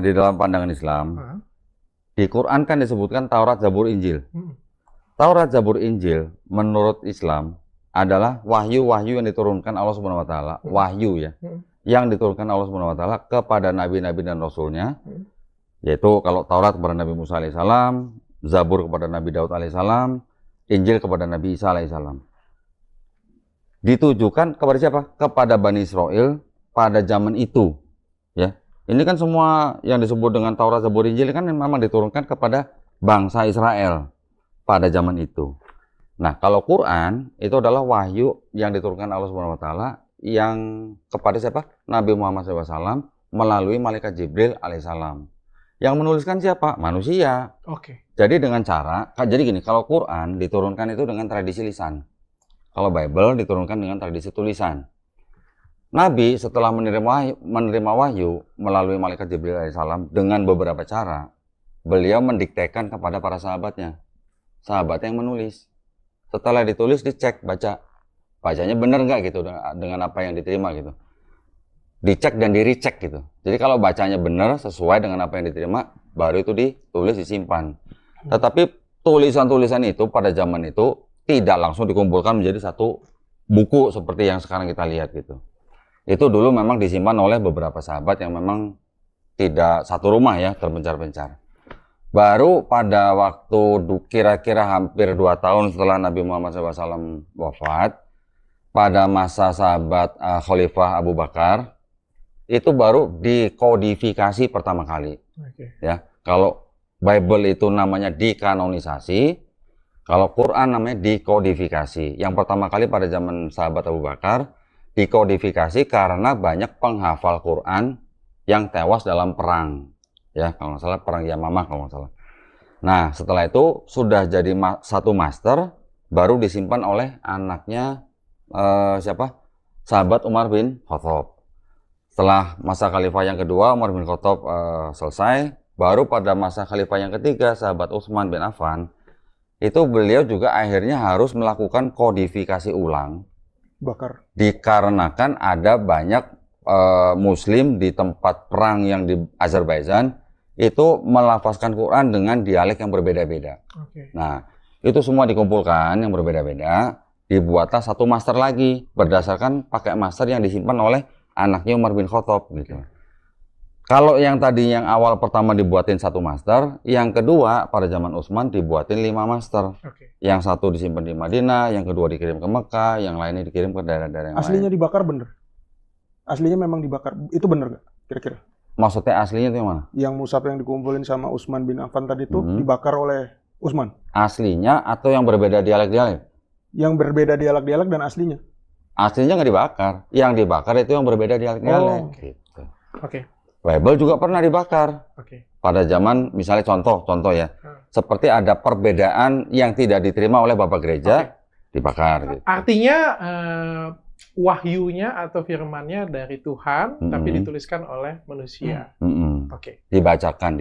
Di dalam pandangan Islam, di Quran kan disebutkan Taurat, Zabur, Injil. Taurat, Zabur, Injil menurut Islam adalah wahyu-wahyu yang diturunkan Allah Subhanahu wa taala, wahyu ya. Yang diturunkan Allah Subhanahu wa taala kepada nabi-nabi dan rasulnya. Yaitu kalau Taurat kepada Nabi Musa alaihissalam, Zabur kepada Nabi Daud alaihissalam, Injil kepada Nabi Isa alaihissalam. Ditujukan kepada siapa? Kepada Bani Israel pada zaman itu. Ya, ini kan semua yang disebut dengan Taurat, Zabur, Injil kan memang diturunkan kepada bangsa Israel pada zaman itu. Nah, kalau Quran itu adalah wahyu yang diturunkan Allah Subhanahu wa taala yang kepada siapa? Nabi Muhammad SAW melalui malaikat Jibril alaihissalam. Yang menuliskan siapa? Manusia. Oke. Jadi dengan cara, jadi gini, kalau Quran diturunkan itu dengan tradisi lisan. Kalau Bible diturunkan dengan tradisi tulisan. Nabi setelah menerima wahyu melalui malaikat Jibril alaihissalam dengan beberapa cara, beliau mendiktekan kepada para sahabatnya. Sahabatnya yang menulis. Setelah ditulis, dicek, bacanya benar nggak gitu dengan apa yang diterima gitu. Dicek dan di-recheck gitu. Jadi kalau bacanya benar sesuai dengan apa yang diterima, baru itu ditulis, disimpan. Tetapi tulisan-tulisan itu pada zaman itu tidak langsung dikumpulkan menjadi satu buku seperti yang sekarang kita lihat gitu. Itu dulu memang disimpan oleh beberapa sahabat yang memang tidak satu rumah ya, terpencar-pencar. Baru pada waktu kira-kira hampir 2 tahun setelah Nabi Muhammad SAW wafat, pada masa sahabat Khalifah Abu Bakar, itu baru dikodifikasi pertama kali. Ya, kalau Bible itu namanya dikanonisasi, kalau Quran namanya dikodifikasi. Yang pertama kali pada zaman sahabat Abu Bakar, dikodifikasi karena banyak penghafal Quran yang tewas dalam perang. Ya, kalau nggak salah perang Yamamah kalau nggak salah. Nah, setelah itu sudah jadi satu master, baru disimpan oleh anaknya siapa? Sahabat Umar bin Khattab. Setelah masa khalifah yang kedua, Umar bin Khattab selesai, baru pada masa khalifah yang ketiga, sahabat Utsman bin Affan, itu beliau juga akhirnya harus melakukan kodifikasi ulang. Dikarenakan ada banyak Muslim di tempat perang yang di Azerbaijan itu melafazkan Quran dengan dialek yang berbeda-beda. Nah, itu semua dikumpulkan yang berbeda-beda, dibuatlah satu master lagi berdasarkan pakai master yang disimpan oleh anaknya Umar bin Khattab gitu. Kalau yang tadi yang awal pertama dibuatin satu master, yang kedua pada zaman Utsman dibuatin 5 master. Yang satu disimpan di Madinah, yang kedua dikirim ke Mekah, yang lainnya dikirim ke daerah-daerah yang Aslinya lain. dibakar bener? Aslinya memang dibakar, itu bener nggak kira-kira? Maksudnya aslinya itu yang mana? Yang mushaf yang dikumpulin sama Utsman bin Affan tadi itu dibakar oleh Utsman? Aslinya atau yang berbeda dialek-dialek? Yang berbeda dialek-dialek dan aslinya? Aslinya nggak dibakar. Yang dibakar itu yang berbeda dialek-dialek. Gitu. Bible juga pernah dibakar. Pada zaman, misalnya contoh ya, seperti ada perbedaan yang tidak diterima oleh Bapak Gereja, dibakar. Gitu. Artinya wahyunya atau firmannya dari Tuhan, tapi dituliskan oleh manusia. Dibacakan.